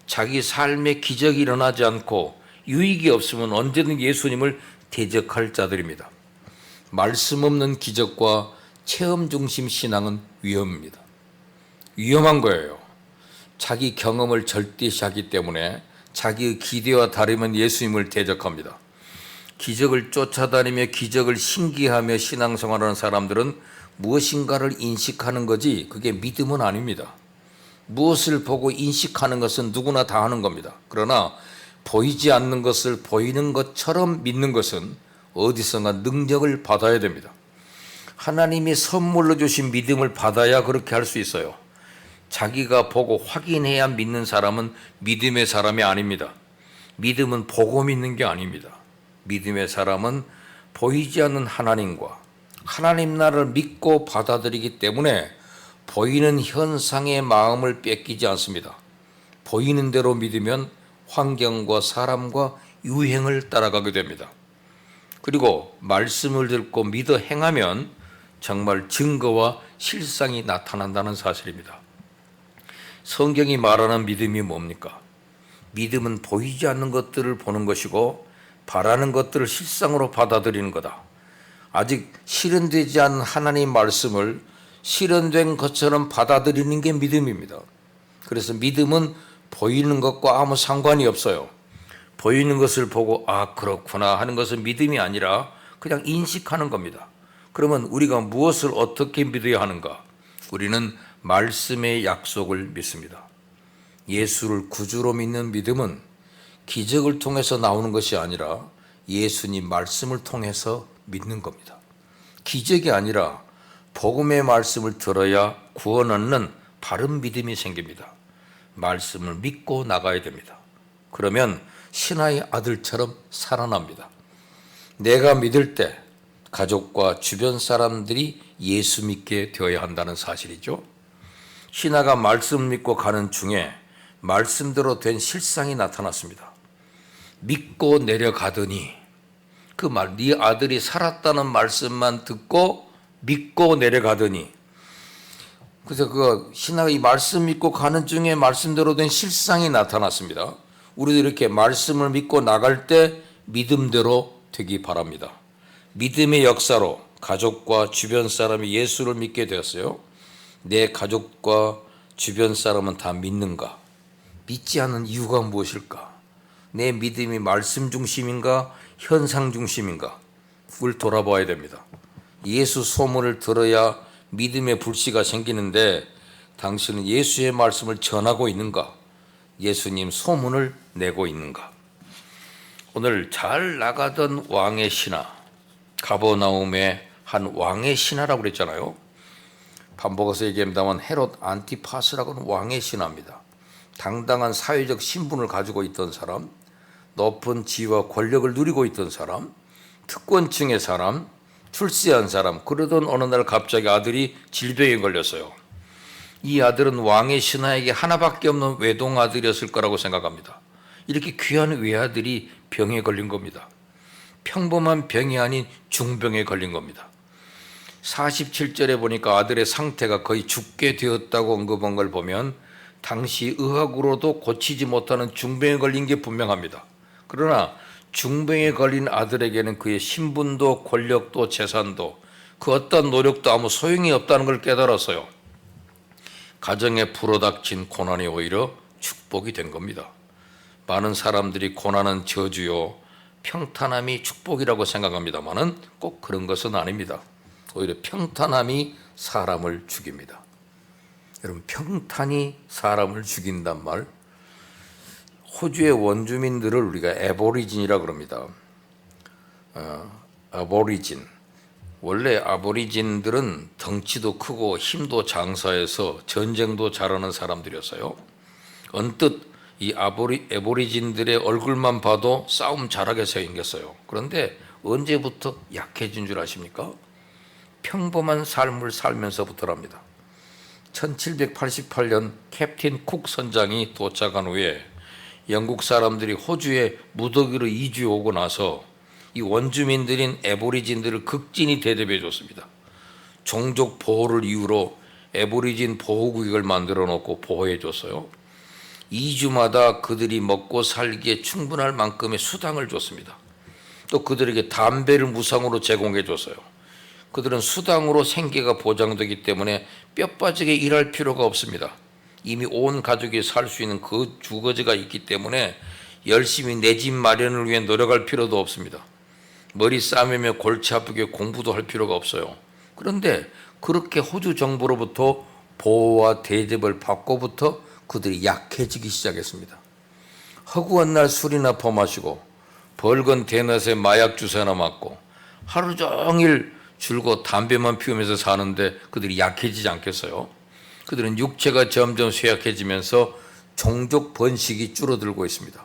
자기 삶에 기적이 일어나지 않고 유익이 없으면 언제든 예수님을 대적할 자들입니다. 말씀 없는 기적과 체험 중심 신앙은 위험입니다. 위험한 거예요. 자기 경험을 절대시하기 때문에 자기의 기대와 다르면 예수님을 대적합니다. 기적을 쫓아다니며 기적을 신기하며 신앙생활하는 사람들은 무엇인가를 인식하는 거지 그게 믿음은 아닙니다. 무엇을 보고 인식하는 것은 누구나 다 하는 겁니다. 그러나 보이지 않는 것을 보이는 것처럼 믿는 것은 어디선가 능력을 받아야 됩니다. 하나님이 선물로 주신 믿음을 받아야 그렇게 할 수 있어요. 자기가 보고 확인해야 믿는 사람은 믿음의 사람이 아닙니다. 믿음은 보고 믿는 게 아닙니다. 믿음의 사람은 보이지 않는 하나님과 하나님 나라를 믿고 받아들이기 때문에 보이는 현상의 마음을 뺏기지 않습니다. 보이는 대로 믿으면 환경과 사람과 유행을 따라가게 됩니다. 그리고 말씀을 듣고 믿어 행하면 정말 증거와 실상이 나타난다는 사실입니다. 성경이 말하는 믿음이 뭡니까? 믿음은 보이지 않는 것들을 보는 것이고 바라는 것들을 실상으로 받아들이는 거다. 아직 실현되지 않은 하나님 말씀을 실현된 것처럼 받아들이는 게 믿음입니다. 그래서 믿음은 보이는 것과 아무 상관이 없어요. 보이는 것을 보고 아 그렇구나 하는 것은 믿음이 아니라 그냥 인식하는 겁니다. 그러면 우리가 무엇을 어떻게 믿어야 하는가? 우리는 말씀의 약속을 믿습니다. 예수를 구주로 믿는 믿음은 기적을 통해서 나오는 것이 아니라 예수님 말씀을 통해서 믿는 겁니다. 기적이 아니라 복음의 말씀을 들어야 구원 얻는 바른 믿음이 생깁니다. 말씀을 믿고 나가야 됩니다. 그러면 신하의 아들처럼 살아납니다. 내가 믿을 때 가족과 주변 사람들이 예수 믿게 되어야 한다는 사실이죠. 신하가 말씀을 믿고 가는 중에 말씀대로 된 실상이 나타났습니다. 믿고 내려가더니 그 말, 네 아들이 살았다는 말씀만 듣고 믿고 내려가더니 그래서 그 신하가 이 말씀 믿고 가는 중에 말씀대로 된 실상이 나타났습니다. 우리도 이렇게 말씀을 믿고 나갈 때 믿음대로 되기 바랍니다. 믿음의 역사로 가족과 주변 사람이 예수를 믿게 되었어요. 내 가족과 주변 사람은 다 믿는가? 믿지 않는 이유가 무엇일까? 내 믿음이 말씀 중심인가? 현상 중심인가? 그걸 돌아봐야 됩니다. 예수 소문을 들어야 믿음의 불씨가 생기는데 당신은 예수의 말씀을 전하고 있는가? 예수님 소문을 내고 있는가? 오늘 잘 나가던 왕의 신하, 가버나움의 한 왕의 신하라고 그랬잖아요. 반복해서 얘기합니다만 헤롯 안티파스라고는 왕의 신하입니다. 당당한 사회적 신분을 가지고 있던 사람, 높은 지위와 권력을 누리고 있던 사람, 특권층의 사람, 출세한 사람. 그러던 어느 날 갑자기 아들이 질병에 걸렸어요. 이 아들은 왕의 신하에게 하나밖에 없는 외동 아들이었을 거라고 생각합니다. 이렇게 귀한 외아들이 병에 걸린 겁니다. 평범한 병이 아닌 중병에 걸린 겁니다. 47절에 보니까 아들의 상태가 거의 죽게 되었다고 언급한 걸 보면 당시 의학으로도 고치지 못하는 중병에 걸린 게 분명합니다. 그러나 중병에 걸린 아들에게는 그의 신분도 권력도 재산도 그 어떤 노력도 아무 소용이 없다는 걸 깨달았어요. 가정에 불어닥친 고난이 오히려 축복이 된 겁니다. 많은 사람들이 고난은 저주요 평탄함이 축복이라고 생각합니다만은 꼭 그런 것은 아닙니다. 오히려 평탄함이 사람을 죽입니다. 여러분, 평탄이 사람을 죽인단 말, 호주의 원주민들을 우리가 애보리진이라고 그럽니다. 아보리진. 원래 아보리진들은 덩치도 크고 힘도 장사해서 전쟁도 잘하는 사람들이었어요. 언뜻 이 애보리진들의 얼굴만 봐도 싸움 잘하게 생겼어요. 그런데 언제부터 약해진 줄 아십니까? 평범한 삶을 살면서부터랍니다. 1788년 캡틴 쿡 선장이 도착한 후에 영국 사람들이 호주에 무더기로 이주해 오고 나서 이 원주민들인 애보리진들을 극진히 대접해 줬습니다. 종족 보호를 이유로 애보리진 보호구역을 만들어 놓고 보호해 줬어요. 2주마다 그들이 먹고 살기에 충분할 만큼의 수당을 줬습니다. 또 그들에게 담배를 무상으로 제공해 줬어요. 그들은 수당으로 생계가 보장되기 때문에 뼈 빠지게 일할 필요가 없습니다. 이미 온 가족이 살 수 있는 그 주거지가 있기 때문에 열심히 내 집 마련을 위해 노력할 필요도 없습니다. 머리 싸매며 골치 아프게 공부도 할 필요가 없어요. 그런데 그렇게 호주 정부로부터 보호와 대접을 받고부터 그들이 약해지기 시작했습니다. 허구한 날 술이나 퍼마시고 벌건 대낮에 마약 주사나 맞고 하루 종일 줄곧 담배만 피우면서 사는데 그들이 약해지지 않겠어요? 그들은 육체가 점점 쇠약해지면서 종족 번식이 줄어들고 있습니다.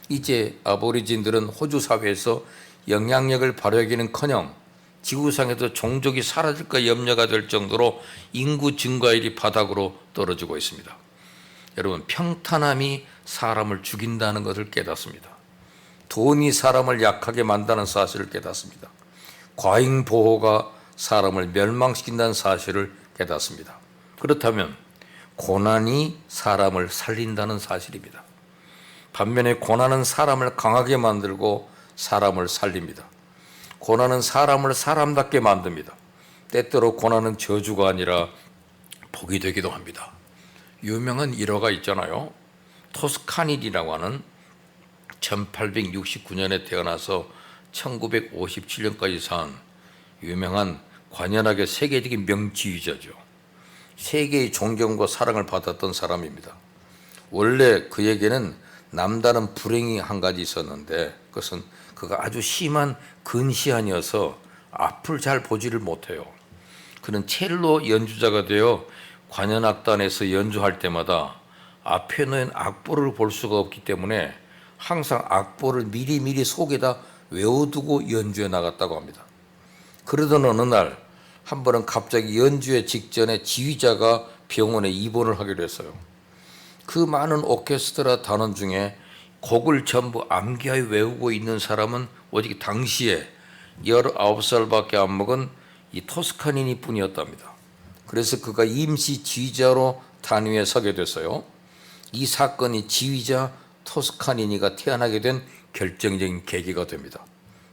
이제 아보리진들은 호주 사회에서 영향력을 발휘하기는커녕 지구상에서 종족이 사라질까 염려가 될 정도로 인구 증가율이 바닥으로 떨어지고 있습니다. 여러분, 평탄함이 사람을 죽인다는 것을 깨닫습니다. 돈이 사람을 약하게 만드는 사실을 깨닫습니다. 과잉 보호가 사람을 멸망시킨다는 사실을 깨닫습니다. 그렇다면 고난이 사람을 살린다는 사실입니다. 반면에 고난은 사람을 강하게 만들고 사람을 살립니다. 고난은 사람을 사람답게 만듭니다. 때때로 고난은 저주가 아니라 복이 되기도 합니다. 유명한 일화가 있잖아요. 토스카니라고 하는 1869년에 태어나서 1957년까지 산 유명한 관현악의 세계적인 명지휘자죠. 세계의 존경과 사랑을 받았던 사람입니다. 원래 그에게는 남다른 불행이 한 가지 있었는데 그것은 그가 아주 심한 근시안이어서 앞을 잘 보지를 못해요. 그는 첼로 연주자가 되어 관현악단에서 연주할 때마다 앞에 놓인 악보를 볼 수가 없기 때문에 항상 악보를 미리미리 속에다 외워두고 연주해 나갔다고 합니다. 그러던 어느 날 한 번은 갑자기 연주회 직전에 지휘자가 병원에 입원을 하기로 했어요. 그 많은 오케스트라 단원 중에 곡을 전부 암기하여 외우고 있는 사람은 오직 당시에 19살밖에 안 먹은 이 토스카니니 뿐이었답니다. 그래서 그가 임시 지휘자로 단위에 서게 됐어요. 이 사건이 지휘자 토스카니니가 태어나게 된 결정적인 계기가 됩니다.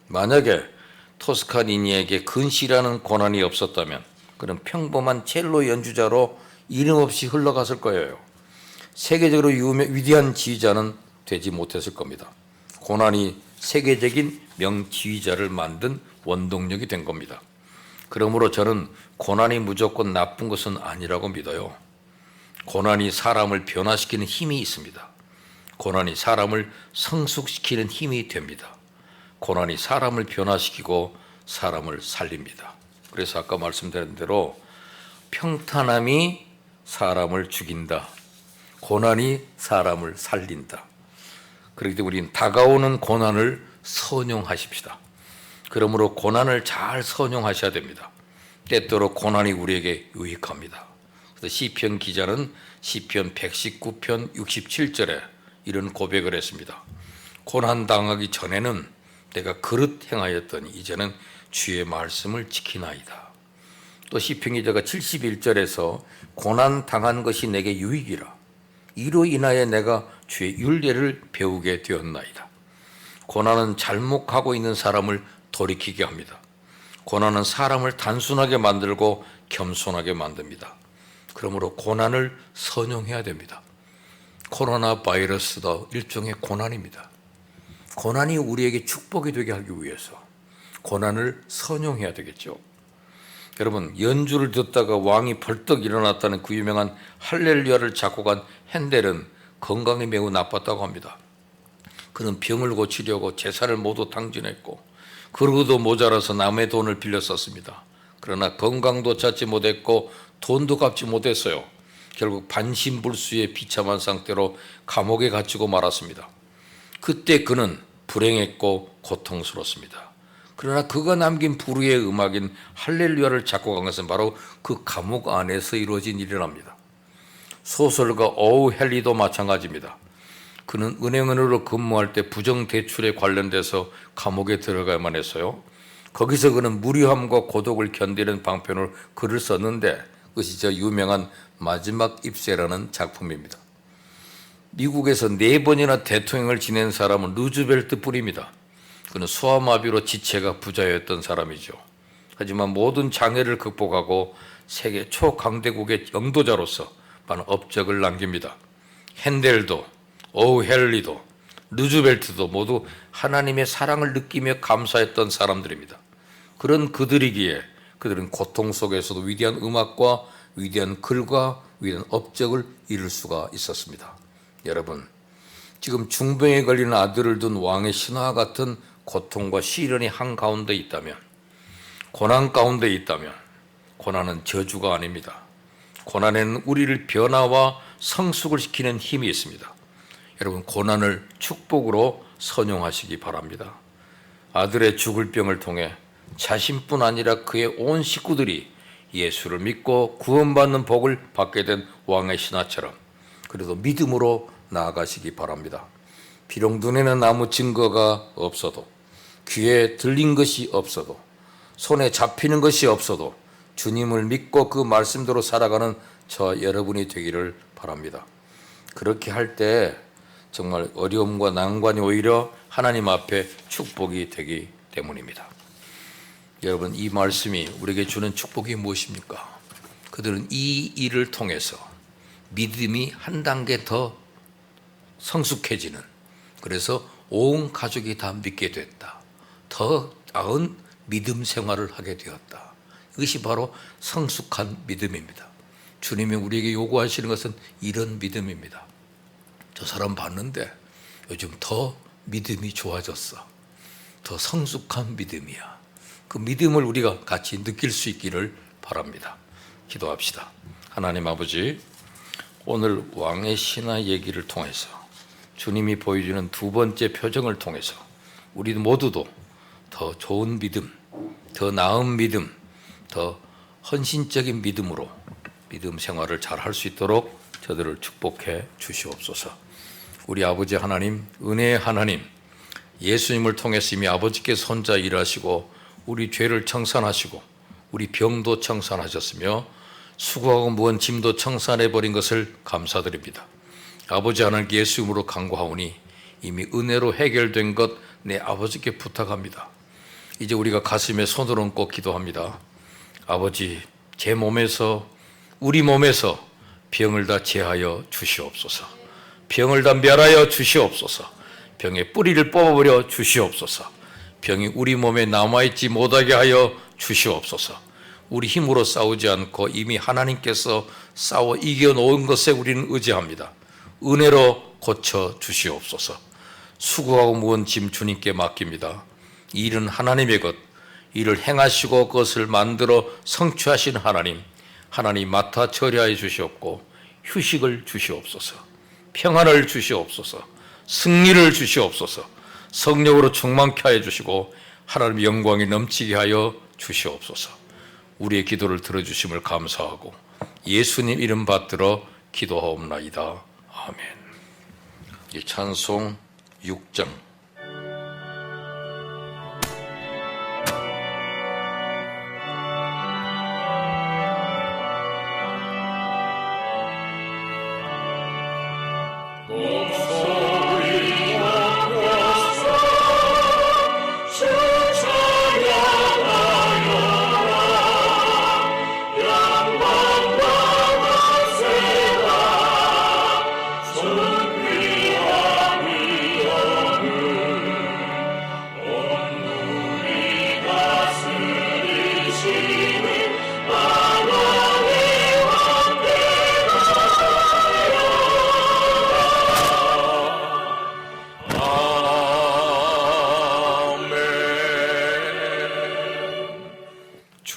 만약에 토스카니니에게 근시라는 고난이 없었다면 그는 평범한 첼로 연주자로 이름 없이 흘러갔을 거예요. 세계적으로 위대한 지휘자는 되지 못했을 겁니다. 고난이 세계적인 명지휘자를 만든 원동력이 된 겁니다. 그러므로 저는 고난이 무조건 나쁜 것은 아니라고 믿어요. 고난이 사람을 변화시키는 힘이 있습니다. 고난이 사람을 성숙시키는 힘이 됩니다. 고난이 사람을 변화시키고 사람을 살립니다. 그래서 아까 말씀드린 대로 평탄함이 사람을 죽인다. 고난이 사람을 살린다. 그렇기 때문에 우리는 다가오는 고난을 선용하십시다. 그러므로 고난을 잘 선용하셔야 됩니다. 때때로 고난이 우리에게 유익합니다. 그래서 시편 기자는 시편 119편 67절에 이런 고백을 했습니다. 고난 당하기 전에는 내가 그릇 행하였더니 이제는 주의 말씀을 지키나이다. 또 시편 기자가 71절에서 고난 당한 것이 내게 유익이라. 이로 인하여 내가 주의 율례를 배우게 되었나이다. 고난은 잘못하고 있는 사람을 돌이키게 합니다. 고난은 사람을 단순하게 만들고 겸손하게 만듭니다. 그러므로 고난을 선용해야 됩니다. 코로나 바이러스도 일종의 고난입니다. 고난이 우리에게 축복이 되게 하기 위해서 고난을 선용해야 되겠죠. 여러분, 연주를 듣다가 왕이 벌떡 일어났다는 그 유명한 할렐루야를 작곡한 핸델은 건강이 매우 나빴다고 합니다. 그는 병을 고치려고 재산을 모두 탕진했고 그러고도 모자라서 남의 돈을 빌려 썼습니다. 그러나 건강도 찾지 못했고 돈도 갚지 못했어요. 결국 반신불수의 비참한 상태로 감옥에 갇히고 말았습니다. 그때 그는 불행했고 고통스럽습니다. 그러나 그가 남긴 불후의 음악인 할렐루야를 작곡한 것은 바로 그 감옥 안에서 이루어진 일이랍니다. 소설가 오우 헨리도 마찬가지입니다. 그는 은행원으로 근무할 때 부정대출에 관련돼서 감옥에 들어가야만 했어요. 거기서 그는 무료함과 고독을 견디는 방편으로 글을 썼는데 그것이 저 유명한 마지막 입새라는 작품입니다. 미국에서 4번이나 대통령을 지낸 사람은 루즈벨트뿐입니다. 그는 소아마비로 지체가 부자였던 사람이죠. 하지만 모든 장애를 극복하고 세계 초강대국의 영도자로서 많은 업적을 남깁니다. 핸델도, 오우 헨리도, 루즈벨트도 모두 하나님의 사랑을 느끼며 감사했던 사람들입니다. 그런 그들이기에 그들은 고통 속에서도 위대한 음악과 위대한 글과 위대한 업적을 이룰 수가 있었습니다. 여러분, 지금 중병에 걸린 아들을 둔 왕의 신화와 같은 고통과 시련이 한가운데 있다면, 고난 가운데 있다면, 고난은 저주가 아닙니다. 고난에는 우리를 변화와 성숙을 시키는 힘이 있습니다. 여러분, 고난을 축복으로 선용하시기 바랍니다. 아들의 죽을 병을 통해 자신뿐 아니라 그의 온 식구들이 예수를 믿고 구원받는 복을 받게 된 왕의 신하처럼 그래도 믿음으로 나아가시기 바랍니다. 비록 눈에는 아무 증거가 없어도, 귀에 들린 것이 없어도, 손에 잡히는 것이 없어도 주님을 믿고 그 말씀대로 살아가는 저 여러분이 되기를 바랍니다. 그렇게 할 때 정말 어려움과 난관이 오히려 하나님 앞에 축복이 되기 때문입니다. 여러분, 이 말씀이 우리에게 주는 축복이 무엇입니까? 그들은 이 일을 통해서 믿음이 한 단계 더 성숙해지는, 그래서 온 가족이 다 믿게 됐다. 더 나은 믿음 생활을 하게 되었다. 이것이 바로 성숙한 믿음입니다. 주님이 우리에게 요구하시는 것은 이런 믿음입니다. 저 사람 봤는데 요즘 더 믿음이 좋아졌어. 더 성숙한 믿음이야. 그 믿음을 우리가 같이 느낄 수 있기를 바랍니다. 기도합시다. 하나님 아버지, 오늘 왕의 신화 얘기를 통해서 주님이 보여주는 두 번째 표정을 통해서 우리 모두도 더 좋은 믿음, 더 나은 믿음, 더 헌신적인 믿음으로 믿음 생활을 잘 할 수 있도록 저들을 축복해 주시옵소서. 우리 아버지 하나님, 은혜의 하나님, 예수님을 통해서 이미 아버지께서 혼자 일하시고 우리 죄를 청산하시고 우리 병도 청산하셨으며 수고하고 무거운 짐도 청산해버린 것을 감사드립니다. 아버지 하나님께 예수님으로 간구하오니 이미 은혜로 해결된 것 내 아버지께 부탁합니다. 이제 우리가 가슴에 손을 얹고 기도합니다. 아버지, 제 몸에서, 우리 몸에서 병을 다 제하여 주시옵소서. 병을 다 멸하여 주시옵소서. 병의 뿌리를 뽑아버려 주시옵소서. 병이 우리 몸에 남아있지 못하게 하여 주시옵소서. 우리 힘으로 싸우지 않고 이미 하나님께서 싸워 이겨놓은 것에 우리는 의지합니다. 은혜로 고쳐 주시옵소서. 수고하고 무거운 짐 주님께 맡깁니다. 이 일은 하나님의 것, 이를 행하시고 그것을 만들어 성취하신 하나님, 하나님 맡아 처리하여 주시옵고 휴식을 주시옵소서. 평안을 주시옵소서. 승리를 주시옵소서. 성령으로 충만케 하여 주시고 하나님의 영광이 넘치게 하여 주시옵소서. 우리의 기도를 들어주심을 감사하고 예수님 이름 받들어 기도하옵나이다. 아멘. 이 찬송 6장.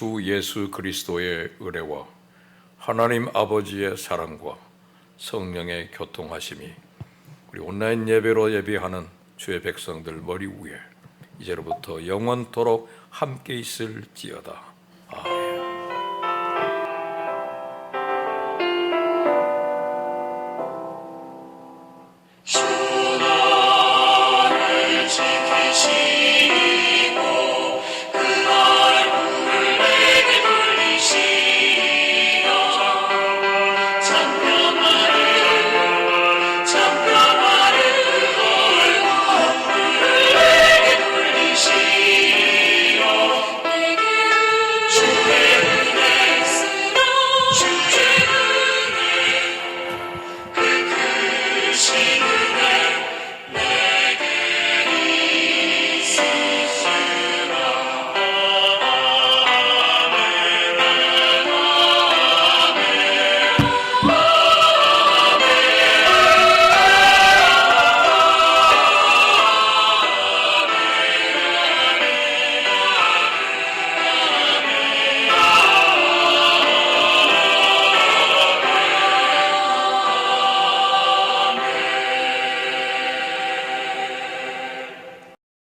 주 예수 그리스도의 은혜와 하나님 아버지의 사랑과 성령의 교통하심이 우리 온라인 예배로 예배하는 주의 백성들 머리 위에 이제로부터 영원토록 함께 있을지어다.